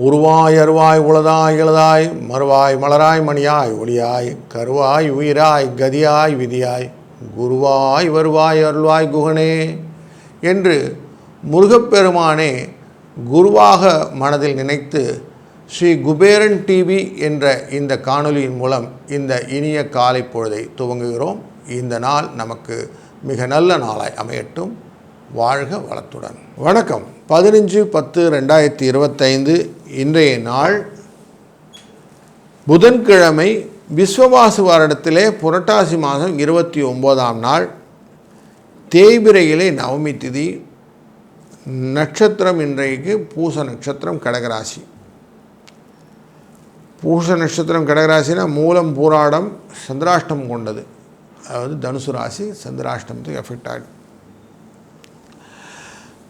உருவாய் அருவாய் உளதாய் இளதாய் மறுவாய் மலராய் மணியாய் ஒளியாய் கருவாய் உயிராய் கதியாய் விதியாய் குருவாய் வருவாய் அருள்வாய் குகனே என்று முருகப்பெருமானே குருவாக மனதில் நினைத்து ஸ்ரீ குபேரன் டிவி என்ற இந்த காணொலியின் மூலம் இந்த இனிய காலை பொழுதை துவங்குகிறோம். இந்த நாள் நமக்கு மிக நல்ல நாளாய் அமையட்டும். வாழ்க வளத்துடன். வணக்கம். 15/10/2025 இன்றைய நாள் புதன்கிழமை. விஸ்வவாசு வருடத்திலே புரட்டாசி மாதம் 29ஆம் நாள், தேய்பிரையிலே நவமி திதி. நட்சத்திரம் இன்றைக்கு பூச நட்சத்திரம், கடகராசி. பூச நட்சத்திரம் கடகராசினா மூலம் பூராடம் சந்திராஷ்டம் கொண்டது, அதாவது தனுசு ராசி சந்திராஷ்டமத்துக்கு எஃபெக்ட் ஆகிடும்.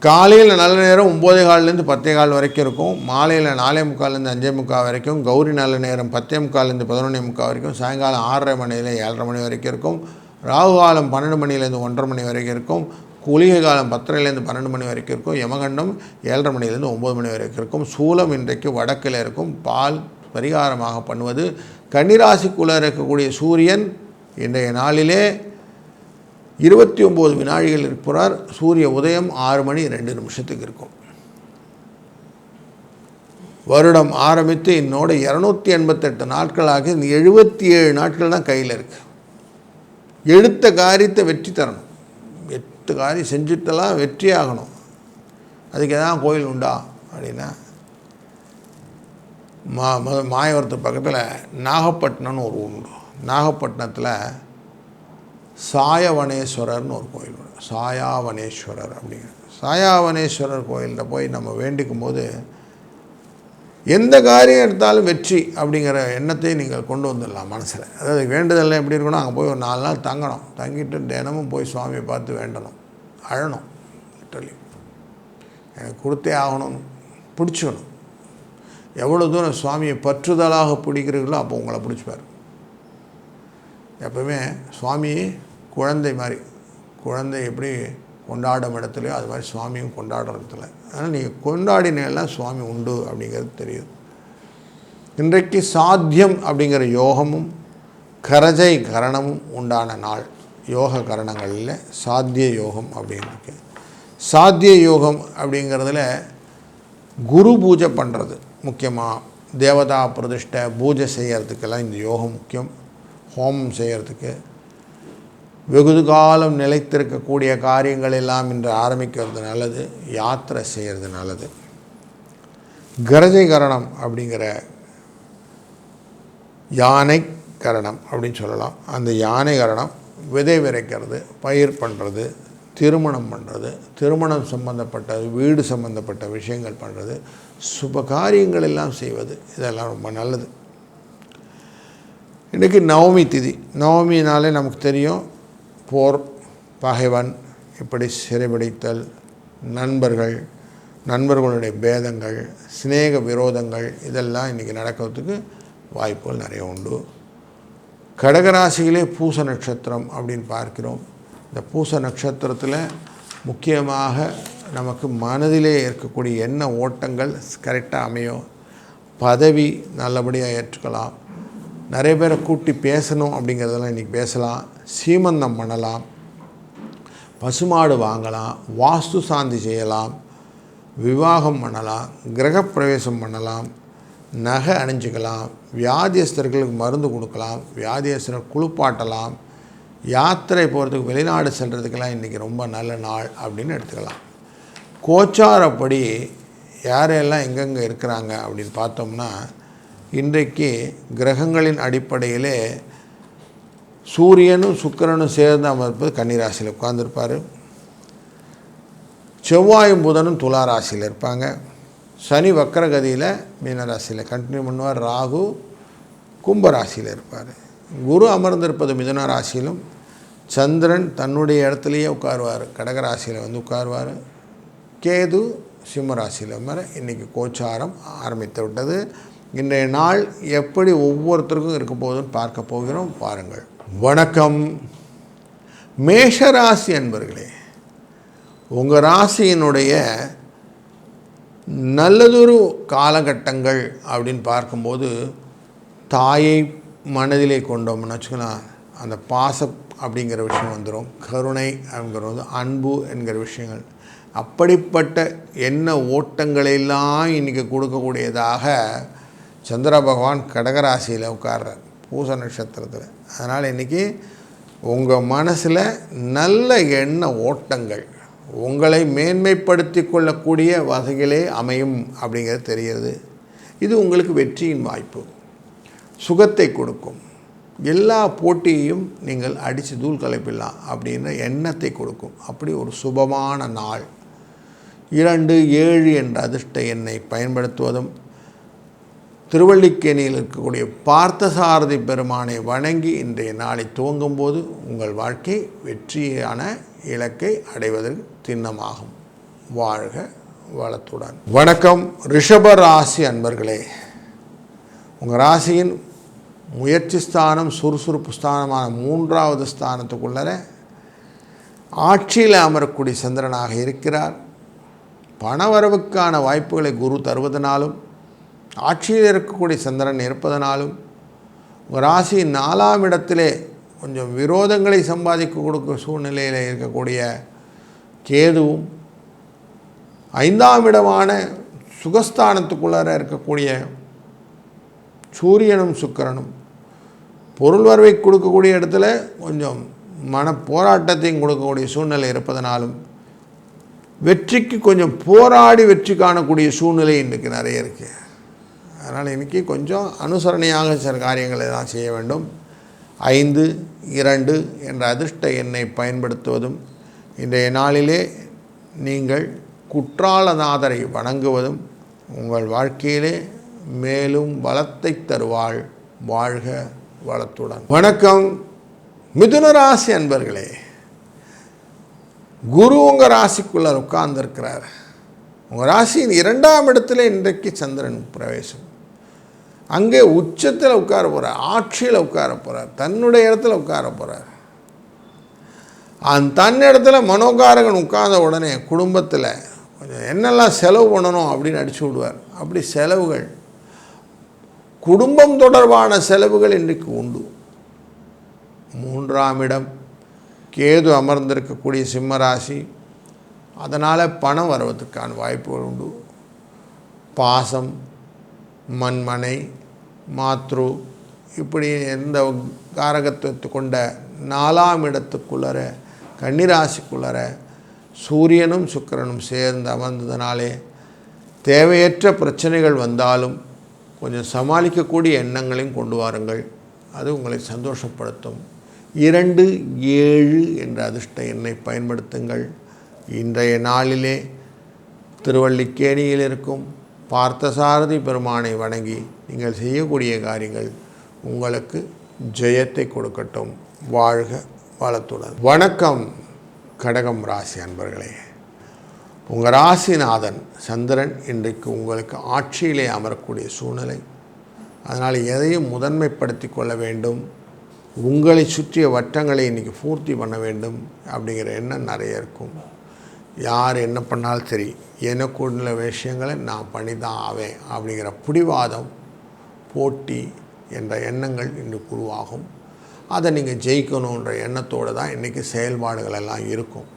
காலையில் நல்ல நேரம் 9:15 10:15 வரைக்கும் இருக்கும். மாலையில் 4:45 5:45 வரைக்கும். கௌரி நல்ல நேரம் 10:45 11:45 வரைக்கும். சாயங்காலம் 6:30 மணியில் 7:30 மணி வரைக்கும் இருக்கும். ராகு காலம் 12 மணிலேருந்து 1:30 மணி வரைக்கும் இருக்கும். குளிகை காலம் 10:30 12 மணி வரைக்கும் இருக்கும். யமகண்டம் 7:30 மணிலேருந்து 9 மணி வரைக்கும் இருக்கும். சூலம் இன்றைக்கு வடக்கில் இருக்கும். பால் பரிகாரமாக பண்ணுவது. கன்னிராசிக்குள்ளே இருக்கக்கூடிய சூரியன் இன்றைய நாளிலே 29 வினாடிகள் இருக்கிறார். சூரிய உதயம் 6:02 இருக்கும். வருடம் ஆரம்பித்து இன்னோட 288 நாட்களாக இந்த 77 நாட்கள் தான் கையில் இருக்குது. எடுத்த காரியத்தை வெற்றி தரணும். 8 காரியம் செஞ்சுட்டெல்லாம் வெற்றி ஆகணும். அதுக்கு எதாவது கோயில் உண்டா அப்படின்னா, மாயவரத்து பக்கத்தில் நாகப்பட்டினம்னு ஒரு ஊர் உண்டு. நாகப்பட்டினத்தில் சாயவனேஸ்வரர்னு ஒரு கோயில் உண்டு. சாயாவனேஸ்வரர் அப்படிங்கிற சாயாவனேஸ்வரர் கோயிலில் போய் நம்ம வேண்டிக்கும் போது எந்த காரியம் எடுத்தாலும் வெற்றி அப்படிங்கிற எண்ணத்தை நீங்கள் கொண்டு வந்துடலாம் மனசில். அதாவது வேண்டுதல்லாம் எப்படி இருக்கணும், அங்கே போய் ஒரு 4 நாள் தங்கணும். தங்கிட்டு தினமும் போய் சுவாமியை பார்த்து வேண்டணும், அழணும். லிட்டரலி எனக்கு கொடுத்தே ஆகணும்னு பிடிச்சிக்கணும். எவ்வளோ தூரம் சுவாமியை பற்றுதலாக பிடிக்கிறீர்களோ அப்போ உங்களை பிடிச்சிப்பார். எப்பவுமே சுவாமி குழந்தை மாதிரி, குழந்தை எப்படி கொண்டாடும் இடத்துலையோ அது மாதிரி சுவாமியும் கொண்டாடுற இடத்துல. ஆனால் நீங்கள் கொண்டாடினெல்லாம் சுவாமி உண்டு அப்படிங்கிறது தெரியும். இன்றைக்கு சாத்தியம் அப்படிங்கிற யோகமும் கரஜை கரணமும் உண்டான நாள். யோக கரணங்களில் சாத்திய யோகம் அப்படிங்கிறது. சாத்திய யோகம் அப்படிங்கிறதுல குரு பூஜை பண்ணுறது முக்கியமாக. தேவதா பிரதிஷ்டை பூஜை செய்கிறதுக்கெல்லாம் இந்த யோகம் முக்கியம். ஹோமம் செய்கிறதுக்கு, வெகு காலம் நிலைத்திருக்கக்கூடிய காரியங்கள் எல்லாம் இன்று ஆரம்பிக்கிறது நல்லது. யாத்திரை செய்கிறது நல்லது. கரஜை கரணம் அப்படிங்கிற யானை கரணம் அப்படின்னு சொல்லலாம். அந்த யானை கரணம் விதை விதைக்கிறது, பயிர் பண்ணுறது, திருமணம் பண்ணுறது, திருமணம் சம்பந்தப்பட்ட வீடு சம்பந்தப்பட்ட விஷயங்கள் பண்ணுறது, சுப காரியங்கள் எல்லாம் செய்வது, இதெல்லாம் ரொம்ப நல்லது. இன்றைக்கி நவமி திதி. நவமினாலே நமக்கு தெரியும், போர், பகைவன், இப்படி சிறைபிடித்தல், நண்பர்களுடைய பேதங்கள், சிநேக விரோதங்கள், இதெல்லாம் இன்றைக்கி நடக்கிறதுக்கு வாய்ப்புகள் நிறைய உண்டு. கடகராசியிலே பூச நட்சத்திரம் அப்படின்னு பார்க்கிறோம். இந்த பூச நட்சத்திரத்தில் முக்கியமாக நமக்கு மனதிலே இருக்கக்கூடிய எண்ண ஓட்டங்கள் கரெக்டாக அமையும். பதவி நல்லபடியாக ஏற்றுக்கலாம். நிறைய பேரை கூட்டி பேசணும் அப்படிங்கிறதெல்லாம் இன்றைக்கி பேசலாம். சீமந்தம் பண்ணலாம், பசுமாடு வாங்கலாம், வாஸ்து சாந்தி செய்யலாம், விவாகம் பண்ணலாம், கிரகப்பிரவேசம் பண்ணலாம், நகை அணிஞ்சிக்கலாம், வியாதியஸ்தர்களுக்கு மருந்து கொடுக்கலாம், வியாதியஸ்தர்கள் குளிப்பாட்டலாம், யாத்திரை போகிறதுக்கு வெளிநாடு செல்கிறதுக்கெல்லாம் இன்றைக்கி ரொம்ப நல்ல நாள் அப்படின்னு எடுத்துக்கலாம். கோச்சாரப்படி யாரெல்லாம் எங்கெங்கே இருக்கிறாங்க அப்படின்னு பார்த்தோம்னா, இன்றைக்கு கிரகங்களின் அடிப்படையிலே சூரியனும் சுக்கிரனும் சேர்ந்து அமர்ப்பது கன்னிராசியில் உட்கார்ந்துருப்பார். செவ்வாயும் புதனும் துலா ராசியில் இருப்பாங்க. சனி வக்கரகதியில் மீனராசியில் கண்டினியூ பண்ணுவார். ராகு கும்பராசியில் இருப்பார். குரு அமர்ந்திருப்பது மிதுன ராசியிலும், சந்திரன் தன்னுடைய இடத்துலையே உட்காருவார், கடகராசியில் வந்து உட்காருவார். கேது சிம்மராசியில் மாதிரி இன்றைக்கி கோச்சாரம் ஆரம்பித்து விட்டது. இன்றைய நாள் எப்படி ஒவ்வொருத்தருக்கும் இருக்க போகுதுன்னு பார்க்க போகிறோம். பாருங்கள். வணக்கம் மேஷராசி அன்பர்களே. உங்கள் ராசியினுடைய நல்லதொரு காலகட்டங்கள் அப்படின்னு பார்க்கும்போது தாயை மனதிலே கொண்டோம்னு வச்சுக்கலாம், அந்த பாசம் அப்படிங்கிற விஷயம் வந்துடும். கருணை அப்படிங்கிறது, அன்பு என்கிற விஷயங்கள், அப்படிப்பட்ட எண்ண ஓட்டங்களெல்லாம் இன்றைக்கி கொடுக்கக்கூடியதாக சந்திர பகவான் கடகராசியில் உட்கார்றார் பூச நட்சத்திரத்தில். அதனால் இன்றைக்கி உங்கள் மனசில் நல்ல எண்ண ஓட்டங்கள் உங்களை மேன்மைப்படுத்தி கொள்ளக்கூடிய வகையிலே அமையும் அப்படிங்கிறது தெரிகிறது. இது உங்களுக்கு வெற்றியின் வாய்ப்பு, சுகத்தை கொடுக்கும், எல்லா போட்டியையும் நீங்கள் அடித்து தூள் கலைப்பிடலாம் அப்படின்ற எண்ணத்தை கொடுக்கும். அப்படி ஒரு சுபமான நாள். 2, 7 என்ற அதிர்ஷ்ட எண்ணை பயன்படுத்துவதும், திருவல்லிக்கேணியில் இருக்கக்கூடிய பார்த்தசாரதி பெருமானை வணங்கி இன்றைய நாளை துவங்கும்போது உங்கள் வாழ்க்கை வெற்றியான இலக்கை அடைவதற்கு திண்ணமாகும். வாழ்க வளத்துடன். வணக்கம் ரிஷப ராசி அன்பர்களே. உங்கள் ராசியின் முயற்சி ஸ்தானம், சுறுசுறுப்பு ஸ்தானமான 3வது ஸ்தானத்துக்குள்ளே ஆட்சியில் அமரக்கூடிய சந்திரனாக இருக்கிறார். பணவரவுக்கான வாய்ப்புகளை குரு தருவதனாலும், ஆட்சியில் இருக்கக்கூடிய சந்திரன் இருப்பதனாலும், உங்கள் ராசியின் 4ஆம் இடத்திலே கொஞ்சம் விரோதங்களை சம்பாதிக்க கொடுக்க சூழ்நிலையில் இருக்கக்கூடிய கேதுவும், 5ஆம் இடமான சுகஸ்தானத்துக்குள்ளார இருக்கக்கூடிய சூரியனும் சுக்கிரனும் பொருள் வரவை கொடுக்கக்கூடிய இடத்துல கொஞ்சம் மன போராட்டத்தையும் கொடுக்கக்கூடிய சூழ்நிலை இருப்பதனாலும், வெற்றிக்கு கொஞ்சம் போராடி வெற்றி காணக்கூடிய சூழ்நிலை இன்றைக்கு நிறைய இருக்குது. அதனால் இன்றைக்கி கொஞ்சம் அனுசரணையாக சில காரியங்களை தான் செய்ய வேண்டும். 5, 2 என்ற அதிர்ஷ்ட எண்ணை பயன்படுத்துவதும், இன்றைய நாளிலே நீங்கள் குற்றாலநாதரை வணங்குவதும் உங்கள் வாழ்க்கையிலே மேலும் பலத்தை தருவாள். வாழ்க வளத்துடன். வணக்கம் மிதுன ராசி அன்பர்களே. குரு உங்கள் ராசிக்குள்ளே உட்கார்ந்துருக்கிறார். உங்கள் ராசியின் 2ஆம் இடத்துல இன்றைக்கு சந்திரன் பிரவேசம். அங்கே உச்சத்தில் உட்கார போகிறார், ஆட்சியில் உட்கார போகிறார், தன்னுடைய இடத்துல உட்கார போகிறார். தன் இடத்துல மனோகாரகன் உட்கார்ந்த உடனே குடும்பத்தில் கொஞ்சம் என்னெல்லாம் செலவு பண்ணணும் அப்படின்னு அடிச்சு விடுவார். அப்படி செலவுகள், குடும்பம் தொடர்பான செலவுகள் இன்றைக்கு உண்டு. 3ஆம் இடம் கேது அமர்ந்திருக்கக்கூடிய சிம்மராசி, அதனால் பணம் வருவதற்கான வாய்ப்புகள் உண்டு. பாசம், மண்மனை, மாத்ரு, இப்படி எந்த காரகத்துவத்தை கொண்ட 4ஆம் இடத்துக்குள்ளர கன்னிராசிக்குள்ளர சூரியனும் சுக்கிரனும் சேர்ந்து அமர்ந்ததுனாலே தேவையற்ற பிரச்சனைகள் வந்தாலும் கொஞ்சம் சமாளிக்கக்கூடிய எண்ணங்களையும் கொண்டு வாருங்கள். அது உங்களை சந்தோஷப்படுத்தும். 2, 7 என்ற அதிர்ஷ்ட எண்ணை பயன்படுத்துங்கள். இன்றைய நாளிலே திருவல்லிக்கேணியில் இருக்கும் பார்த்தசாரதி பெருமானை வணங்கி நீங்கள் செய்யக்கூடிய காரியங்கள் உங்களுக்கு ஜெயத்தை கொடுக்கட்டும். வாழ்க வளத்துடன். வணக்கம் கடகம் ராசி அன்பர்களே. உங்கள் ராசிநாதன் சந்திரன் இன்றைக்கு உங்களுக்கு ஆட்சியிலே அமரக்கூடிய சூழ்நிலை. அதனால் எதையும் முதன்மைப்படுத்தி கொள்ள வேண்டும், உங்களை சுற்றிய வட்டங்களை இன்றைக்கி பூர்த்தி பண்ண வேண்டும் அப்படிங்கிற எண்ணம் நிறைய இருக்கும். யார் என்ன பண்ணாலும் சரி, எனக்கு உள்ள விஷயங்களை நான் பண்ணி தான் ஆவேன் அப்படிங்கிற பிடிவாதம், போட்டி என்ற எண்ணங்கள் இன்றைக்கு உருவாகும். அதை நீங்கள் ஜெயிக்கணுன்ற எண்ணத்தோடு தான் இன்றைக்கி செயல்பாடுகள் எல்லாம் இருக்கும்.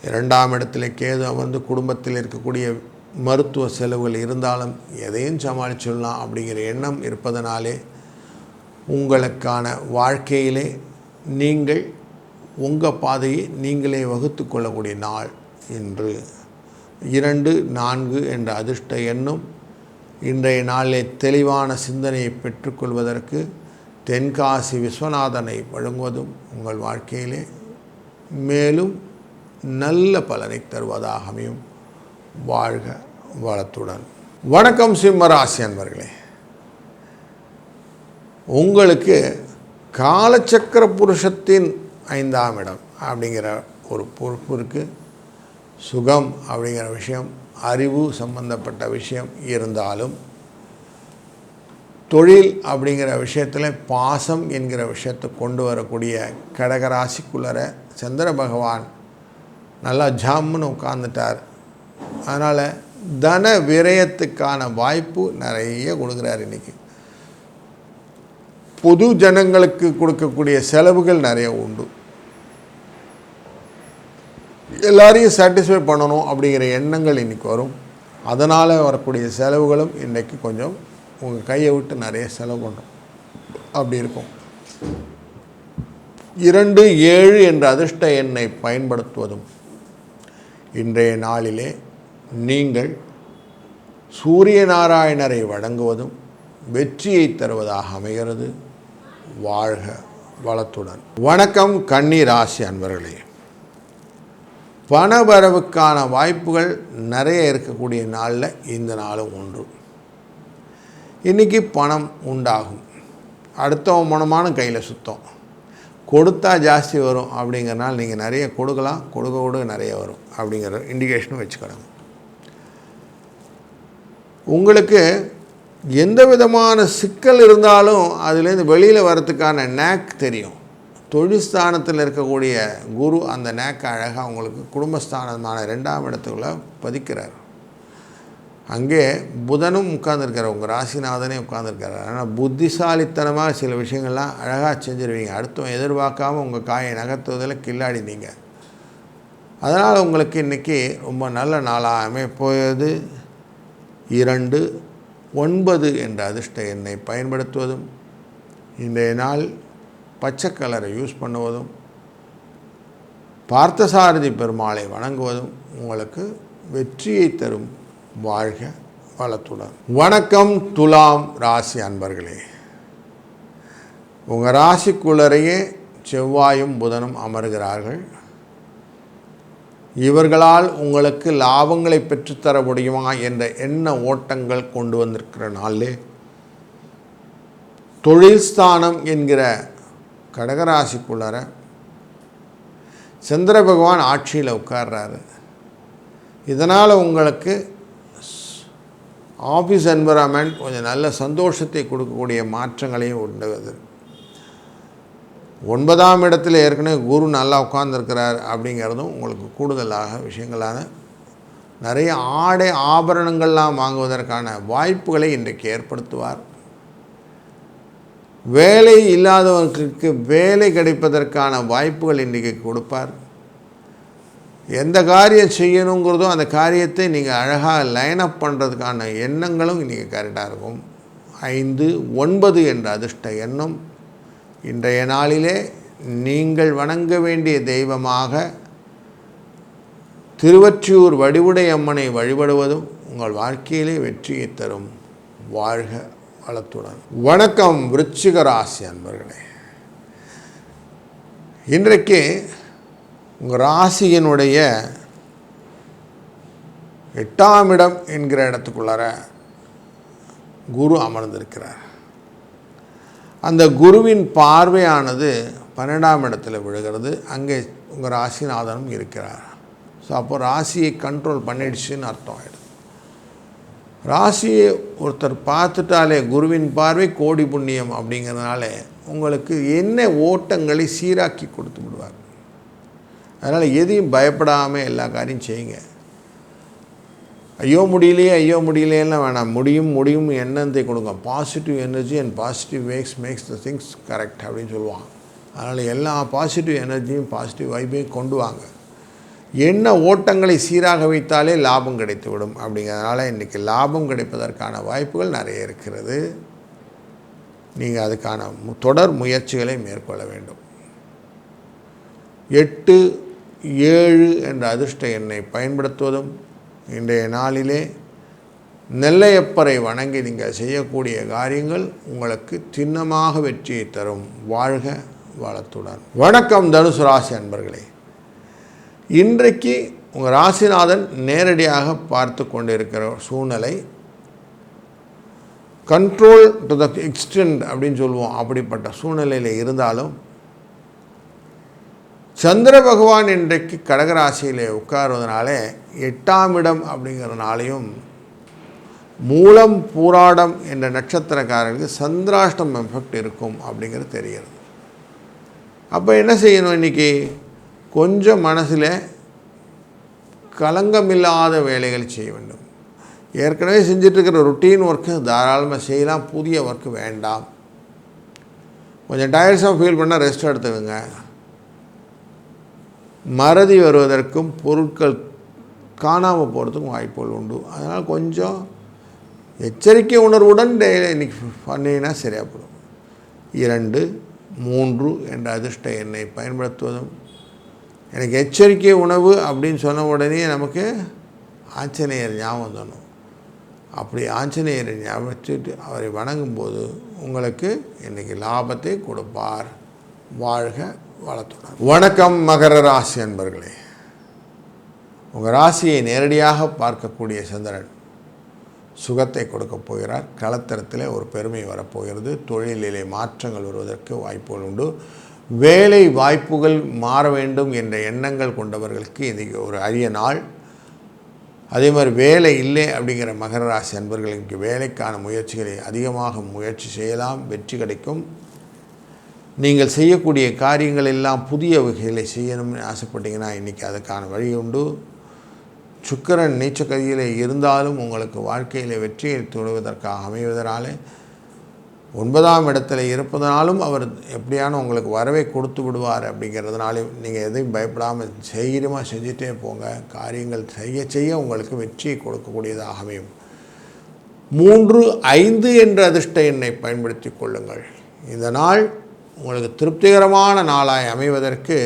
2ஆம் இடத்துல கேது அமர்ந்து குடும்பத்தில் இருக்கக்கூடிய மருத்துவ செலவுகள் இருந்தாலும் எதையும் சமாளிச்சிடலாம் அப்படிங்கிற எண்ணம் இருப்பதனாலே உங்களுக்கான வாழ்க்கையிலே நீங்கள் உங்கள் பாதையை நீங்களே வகுத்து கொள்ளக்கூடிய நாள் இன்று. 2, 4 என்ற அதிர்ஷ்ட எண்ணும் இன்றைய நாளிலே தெளிவான சிந்தனையை பெற்றுக்கொள்வதற்கு தென்காசி விஸ்வநாதனை வழங்குவதும் உங்கள் வாழ்க்கையிலே மேலும் நல்ல பலனை தருவதாக அமையும். வாழ்க வளத்துடன். வணக்கம் சிம்மராசி அன்பர்களே. உங்களுக்கு காலச்சக்கர புருஷத்தின் 5ஆம் இடம் அப்படிங்கிற ஒரு பொறுப்பு இருக்குது. சுகம் அப்படிங்கிற விஷயம், அறிவு சம்பந்தப்பட்ட விஷயம் இருந்தாலும், தொழில் அப்படிங்கிற விஷயத்தில் பாசம் என்கிற விஷயத்தை கொண்டு வரக்கூடிய கடகராசிக்குள்ளர சந்திர பகவான் நல்லா ஜாம்னு உட்காந்துட்டார். அதனால் தன விரயத்துக்கான வாய்ப்பு நிறைய கொடுக்குறார். இன்றைக்கி பொது ஜனங்களுக்கு கொடுக்கக்கூடிய செலவுகள் நிறைய உண்டு. எல்லாரையும் சாட்டிஸ்ஃபை பண்ணணும் அப்படிங்கிற எண்ணங்கள் இன்றைக்கி வரும். அதனால் வரக்கூடிய செலவுகளும் இன்றைக்கி கொஞ்சம் உங்கள் கையை விட்டு நிறைய செலவு பண்ணும். அப்படி இருக்கும். 2, 7 என்ற அதிர்ஷ்ட எண்ணை பயன்படுத்துவதும் இன்றைய நாளிலே நீங்கள் சூரிய நாராயணரை வணங்குவதும் வெற்றியை தருவதாக அமைகிறது. வாழ்க வளத்துடன். வணக்கம் கன்னி ராசி அன்பர்களே. பணவரவுக்கான வாய்ப்புகள் நிறைய இருக்கக்கூடிய நாளில் இந்த நாளும் ஒன்று. இன்றைக்கி பணம் உண்டாகும். அடுத்தவன் பணமான கையில் சுத்தம். கொடுத்தா ஜாஸ்தி வரும் அப்படிங்கிறனால நீங்கள் நிறைய கொடுக்கலாம், கொடுக்க நிறைய வரும் அப்படிங்கிற இண்டிகேஷனும் வச்சுக்கிறாங்க. உங்களுக்கு எந்த விதமான சிக்கல் இருந்தாலும் அதுலேருந்து வெளியில் வரத்துக்கான நேக் தெரியும். தொழில்ஸ்தானத்தில் இருக்கக்கூடிய குரு அந்த நேக்கை அழகாக உங்களுக்கு குடும்பஸ்தானமான 2ஆம் இடத்துக்குள்ளே பதிக்கிறார். அங்கே புதனும் உட்கார்ந்துருக்கார், உங்கள் ராசிநாதனே உட்கார்ந்துருக்கார். ஆனால் புத்திசாலித்தனமாக சில விஷயங்கள்லாம் அழகாக செஞ்சுருவீங்க. அடுத்தவன் எதிர்பார்க்காமல் உங்கள் காயை நகர்த்துவதில் கில்லாடினீங்க. அதனால் உங்களுக்கு இன்றைக்கி ரொம்ப நல்ல நாளாக அமைப்போது. 2, 9 என்ற அதிர்ஷ்ட எண்ணை பயன்படுத்துவதும் இன்றைய நாள் பச்சை கலரை யூஸ் பண்ணுவதும் பார்த்தசாரதி பெருமாளை வணங்குவதும் உங்களுக்கு வெற்றியை தரும். வாழ்க வளத்துடன். வணக்கம் துலாம் ராசி அன்பர்களே. உங்கள் ராசிக்குள்ளரையே செவ்வாயும் புதனும் அமர்கிறார்கள். இவர்களால் உங்களுக்கு லாபங்களை பெற்றுத்தர முடியுமா என்ற எண்ண ஓட்டங்கள் கொண்டு வந்திருக்கிற நாளிலே தொழில் ஸ்தானம் என்கிற கடகராசிக்குள்ளர சந்திர பகவான் ஆட்சியில் உட்கார்றாரு. இதனால் உங்களுக்கு ஆஃபீஸ் என்விரான்மெண்ட் கொஞ்சம் நல்ல சந்தோஷத்தை கொடுக்கக்கூடிய மாற்றங்களையும் உண்டுவது. 9ஆம் இடத்துல ஏற்கனவே குரு நல்லா உட்கார்ந்துருக்கிறார் அப்படிங்கிறதும் உங்களுக்கு கூடுதலாக விஷயங்களான நிறைய ஆடை ஆபரணங்கள்லாம் வாங்குவதற்கான வாய்ப்புகளை இன்றைக்கு ஏற்படுத்துவார். வேலை இல்லாதவர்களுக்கு வேலை கிடைப்பதற்கான வாய்ப்புகள் இன்றைக்கி கொடுப்பார். எந்த காரியம் செய்யணுங்கிறதோ அந்த காரியத்தை நீங்கள் அழகாக லைன் அப் பண்ணுறதுக்கான எண்ணங்களும் இன்றைக்கி கரெக்டாக இருக்கும். 5, 9 என்ற அதிர்ஷ்ட எண்ணம் இன்றைய நாளிலே நீங்கள் வணங்க வேண்டிய தெய்வமாக திருவொற்றியூர் வடிவுடை அம்மனை வழிபடுவதும் உங்கள் வாழ்க்கையிலே வெற்றியை தரும். வாழ்க வளத்துடன். வணக்கம் விருச்சிக ராசி அன்பர்களே. இன்றைக்கு உங்கள் ராசியினுடைய 8ஆம் இடம் என்கிற இடத்துக்குள்ளார குரு அமர்ந்திருக்கிறார். அந்த குருவின் பார்வையானது 12ஆம் இடத்துல விழுகிறது. அங்கே உங்கள் ராசிநாதனும் இருக்கிறார். ஸோ அப்போ ராசியை கண்ட்ரோல் பண்ணிடுச்சுன்னு அர்த்தம் ஆகிடும். ராசியை ஒருத்தர் பார்த்துட்டாலே குருவின் பார்வை கோடி புண்ணியம் அப்படிங்கிறதுனால உங்களுக்கு என்ன ஓட்டங்களை சீராக்கி கொடுத்து விடுவார். அதனால் எதையும் பயப்படாமல் எல்லா காரியம் செய்யுங்க. ஐயோ முடியலையெல்லாம் வேணாம். முடியும் எண்ணத்தை கொடுங்க. Positive energy and positive makes the things correct அப்படின்னு சொல்லுவாங்க. அதனால் எல்லா பாசிட்டிவ் எனர்ஜியும் பாசிட்டிவ் வைப்பையும் கொண்டு வாங்க. எண்ண ஓட்டங்களை சீராக வைத்தாலே லாபம் கிடைத்துவிடும். அப்படிங்கிறதுனால இன்றைக்கி லாபம் கிடைப்பதற்கான வாய்ப்புகள் நிறைய இருக்கிறது. நீங்கள் அதுக்கான தொடர் முயற்சிகளை மேற்கொள்ள வேண்டும். 8, 7 என்ற அதிர்ஷ்ட எண்ணை பயன்படுத்துவதும் இன்றைய நாளிலே நெல்லையப்பரை வணங்கி நீங்கள் செய்யக்கூடிய காரியங்கள் உங்களுக்கு சின்னமாக வெற்றியை தரும். வாழ்க வளத்துடன். வணக்கம் தனுசு ராசி அன்பர்களே. இன்றைக்கு உங்கள் ராசிநாதன் நேரடியாக பார்த்து கொண்டிருக்கிற சூழ்நிலை கண்ட்ரோல் டு த எக்ஸ்டெண்ட் அப்படின்னு சொல்லுவோம். அப்படிப்பட்ட சூழ்நிலையில் இருந்தாலும் சந்திர பகவான் இன்றைக்கு கடகராசியிலே உட்காருவதனாலே 8ஆம் இடம் அப்படிங்கிறதுனாலையும் மூலம் பூராடம் என்ற நட்சத்திரக்காரர்களுக்கு சந்திராஷ்டம் எஃபெக்ட் இருக்கும் அப்படிங்கிறது தெரிகிறது. அப்போ என்ன செய்யணும்? இன்றைக்கி கொஞ்சம் மனசில் களங்கமில்லாத வேலைகள் செய்ய வேண்டும். ஏற்கனவே செஞ்சிட்ருக்கிற ரொட்டீன் ஒர்க்கு தாராளமாக செய்யலாம், புதிய ஒர்க்கு வேண்டாம். கொஞ்சம் டயர்ஸாக ஃபீல் பண்ணால் ரெஸ்ட் எடுத்துடுங்க. மறதி வருவதற்கும் பொருட்கள் காணாமல் போகிறதுக்கும் வாய்ப்புகள் உண்டு. அதனால் கொஞ்சம் எச்சரிக்கை உணர்வுடன் இன்றைக்கி பண்ணினா சரியாக போடும். 2, 3 என்ற அதிர்ஷ்ட எண்ணை பயன்படுத்துவதும். எனக்கு எச்சரிக்கை உணவு அப்படின்னு சொன்ன உடனே நமக்கு ஆஞ்சநேயர் ஞாபகம் தோணும். அப்படி ஆஞ்சநேயரை ஞாபகிட்டு அவரை வணங்கும்போது உங்களுக்கு இன்றைக்கி லாபத்தை கொடுப்பார். வாழ்க வளத்துடன். வணக்கம் மகர ராசி அன்பர்களே. உங்கள் ராசியை நேரடியாக பார்க்கக்கூடிய சந்திரன் சுகத்தை கொடுக்கப் போகிறார். களத்திரத்தில் ஒரு பெருமை வரப்போகிறது. தொழிலிலே மாற்றங்கள் வருவதற்கு வாய்ப்புகள் உண்டு. வேலை வாய்ப்புகள் மாற வேண்டும் என்ற எண்ணங்கள் கொண்டவர்களுக்கு இன்றைக்கி ஒரு அரிய நாள். அதே மாதிரி வேலை இல்லை அப்படிங்கிற மகர ராசி அன்பர்களுக்கு வேலைக்கான முயற்சிகளை அதிகமாக முயற்சி செய்யலாம், வெற்றி கிடைக்கும். நீங்கள் செய்யக்கூடிய காரியங்கள் எல்லாம் புதிய வகைகளை செய்யணும்னு ஆசைப்பட்டீங்கன்னா இன்றைக்கி அதுக்கான வழி உண்டு. சுக்கிரன் நீச்சக்கதியில் இருந்தாலும் உங்களுக்கு வாழ்க்கையில் வெற்றியை தொடுவதற்காக அமைவதனாலே 9ஆம் இடத்துல இருப்பதனாலும் அவர் எப்படியான உங்களுக்கு வரவை கொடுத்து விடுவார். அப்படிங்கிறதுனாலே நீங்கள் எதையும் பயப்படாமல் தைரியமாக செஞ்சுட்டே போங்க. காரியங்கள் செய்ய உங்களுக்கு வெற்றியை கொடுக்கக்கூடியதாக அமையும். 3, 5 என்ற அதிர்ஷ்ட எண்ணை பயன்படுத்தி கொள்ளுங்கள். இந்த நாள் உங்களுக்கு திருப்திகரமான நாளாய் அமைவதற்கு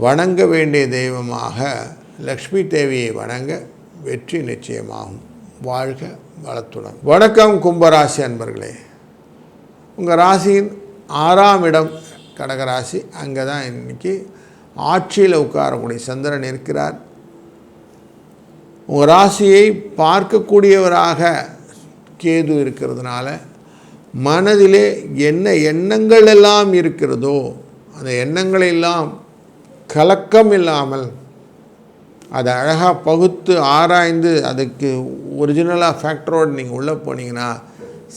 வணங்க வேண்டிய தெய்வமாக லக்ஷ்மி தேவியை வணங்க வெற்றி நிச்சயமாகும். வாழ்க வளத்துடன். வணக்கம் கும்பராசி அன்பர்களே. உங்கள் ராசியின் 6ஆம் இடம் கடகராசி. அங்கே தான் இன்றைக்கி ஆட்சியில் உட்காரக்கூடிய சந்திரன் இருக்கிறார். உங்கள் ராசியை பார்க்கக்கூடியவராக கேது இருக்கிறதுனால மனதிலே என்ன எண்ணங்கள் எல்லாம் இருக்கிறதோ அந்த எண்ணங்களெல்லாம் கலக்கம் இல்லாமல் அதை அழகாக பகுத்து ஆராய்ந்து அதுக்கு ஒரிஜினலாக ஃபேக்டரோடு நீங்கள் உள்ளே போனீங்கன்னா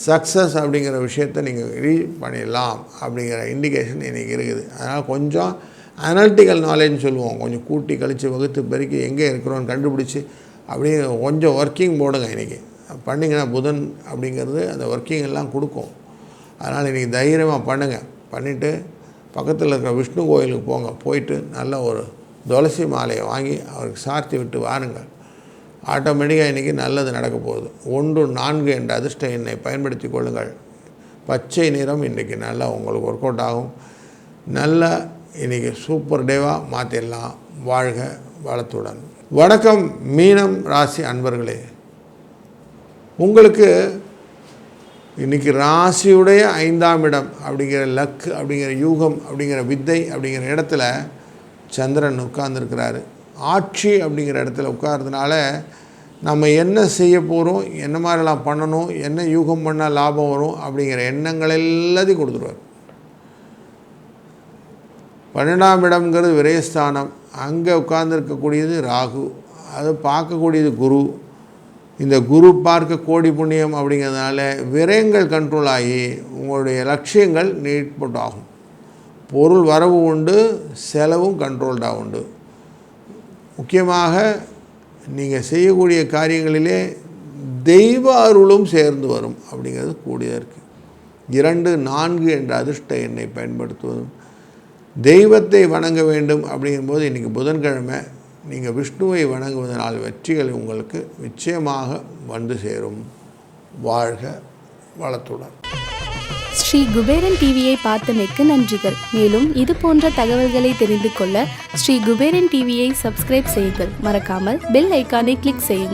சக்ஸஸ் அப்படிங்கிற விஷயத்தை நீங்கள் ரீச் பண்ணிடலாம் அப்படிங்கிற இண்டிகேஷன் இன்றைக்கி இருக்குது. அதனால் கொஞ்சம் அனாலிட்டிக்கல் நாலேஜ்னு சொல்லுவோம். கொஞ்சம் கூட்டி கழித்து வகுத்து பெருக்கி எங்கே இருக்கிறோன்னு கண்டுபிடிச்சி அப்படியே கொஞ்சம் ஒர்க்கிங் போடுங்க. இன்றைக்கி பண்ணிங்கன்னா புதன் அப்படிங்கிறது அந்த ஒர்க்கிங் எல்லாம் கொடுக்கும். அதனால் இன்றைக்கி தைரியமாக பண்ணுங்கள். பண்ணிவிட்டு பக்கத்தில் இருக்கிற விஷ்ணு கோயிலுக்கு போங்க. போயிட்டு நல்ல ஒரு துளசி மாலையை வாங்கி அவருக்கு சார்த்தி விட்டு வாருங்கள். ஆட்டோமேட்டிக்காக இன்றைக்கி நல்லது நடக்க போகுது. 1, 4 என்ற அதிர்ஷ்ட எண்ணை பயன்படுத்தி கொள்ளுங்கள். பச்சை நிறம் இன்றைக்கி நல்லா உங்களுக்கு ஒர்க் அவுட் ஆகும். நல்லா இன்றைக்கி சூப்பர் டேவாக மாற்றிடலாம். வாழ்க வளத்துடன். வணக்கம் மீனம் ராசி அன்பர்களே. உங்களுக்கு இன்றைக்கி ராசியுடைய 5ஆம் இடம் அப்படிங்கிற லக் அப்படிங்கிற யூகம் அப்படிங்கிற வித்தை அப்படிங்கிற இடத்துல சந்திரன் உட்கார்ந்துருக்கிறாரு. ஆட்சி அப்படிங்கிற இடத்துல உட்கார்றதுனால நம்ம என்ன செய்ய போகிறோம், என்ன மாதிரிலாம் பண்ணணும், என்ன யூகம் பண்ணால் லாபம் வரும் அப்படிங்கிற எண்ணங்கள் எல்லாத்தையும் கொடுத்துருவார். 12ஆம் இடம்ங்கிறது விரயஸ்தானம். அங்கே உட்கார்ந்துருக்கக்கூடியது ராகு, அதை பார்க்கக்கூடியது குரு. இந்த குரு பார்க்க கோடி புண்ணியம் அப்படிங்கிறதுனால விரயங்கள் கண்ட்ரோல் ஆகி உங்களுடைய லட்சியங்கள் நீட்பட்டு ஆகும். பொருள் வரவு உண்டு, செலவும் கண்ட்ரோல்டாக உண்டு. முக்கியமாக நீங்கள் செய்யக்கூடிய காரியங்களிலே தெய்வ அருளும் சேர்ந்து வரும் அப்படிங்கிறது கூடியதாக இருக்குது. 2, 4 என்ற அதிர்ஷ்ட எண்ணை பயன்படுத்துவதும். தெய்வத்தை வணங்க வேண்டும் அப்படிங்கும்போது இன்றைக்கி புதன்கிழமை நீங்கள் விஷ்ணுவை வணங்குவதனால் வெற்றிகள் உங்களுக்கு நிச்சயமாக வந்து சேரும். வாழ்க வளத்துடன். ஸ்ரீ குபேரன் டிவியை பார்த்தமைக்கு நன்றிகள். மேலும் இது போன்ற தகவல்களை தெரிந்து கொள்ள ஸ்ரீ குபேரன் டிவியை சப்ஸ்கிரைப் செய்யுங்கள். மறக்காமல் பெல் ஐக்கானை கிளிக் செய்யுங்கள்.